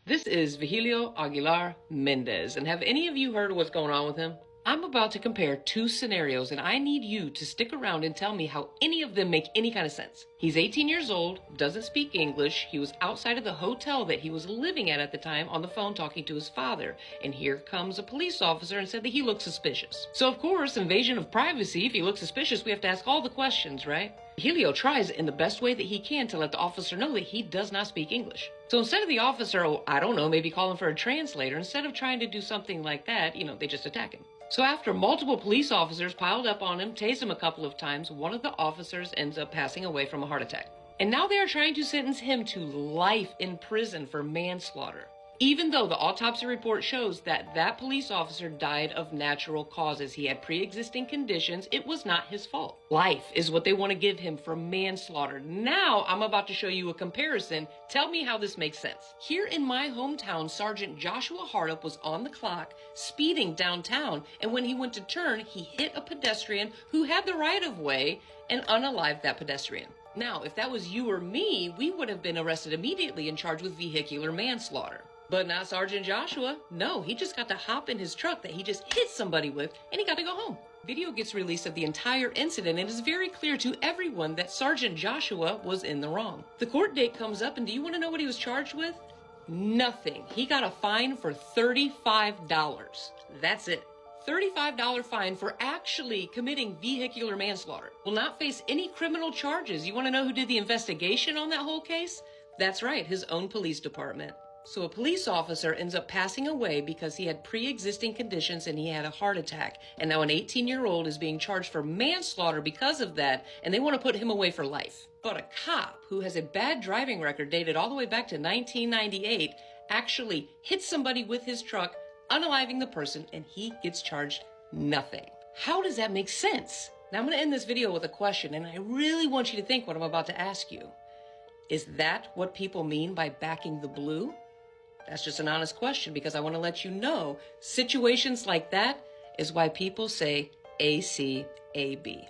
This is Vigilio Aguilar Mendez, and have any of you heard of what's going on with him? I'm about to compare two scenarios, and I need you to stick around and tell me how any of them make any kind of sense. He's 18 years old, doesn't speak English, he was outside of the hotel that he was living at the time on the phone talking to his father, and here comes a police officer and said that he looked suspicious. So of course, invasion of privacy, if he looks suspicious, we have to ask all the questions, right? Helio tries in the best way that he can to let the officer know that he does not speak English. So instead of the officer, I don't know, maybe calling for a translator, instead of trying to do something like that, they just attack him. So after multiple police officers piled up on him, tased him a couple of times, one of the officers ends up passing away from a heart attack. And now they are trying to sentence him to life in prison for manslaughter, even though the autopsy report shows that that police officer died of natural causes. He had pre-existing conditions. It was not his fault. Life is what they want to give him for manslaughter. Now I'm about to show you a comparison. Tell me how this makes sense. Here in my hometown, Sergeant Joshua Hardup was on the clock speeding downtown, and when he went to turn, he hit a pedestrian who had the right of way and unalived that pedestrian. Now, if that was you or me, we would have been arrested immediately and charged with vehicular manslaughter. But not Sergeant Joshua. No, he just got to hop in his truck that he just hit somebody with, and he got to go home. Video gets released of the entire incident, and it is very clear to everyone that Sergeant Joshua was in the wrong. The court date comes up, and do you want to know what he was charged with? Nothing. He got a fine for $35. That's it. $35 fine for actually committing vehicular manslaughter. Will not face any criminal charges. You want to know who did the investigation on that whole case? That's right, his own police department. So a police officer ends up passing away because he had pre-existing conditions and he had a heart attack. And now an 18-year-old is being charged for manslaughter because of that, and they want to put him away for life. But a cop who has a bad driving record dated all the way back to 1998 actually hits somebody with his truck, unaliving the person, and he gets charged nothing. How does that make sense? Now I'm going to end this video with a question, and I really want you to think what I'm about to ask you. Is that what people mean by backing the blue? That's just an honest question, because I want to let you know situations like that is why people say ACAB.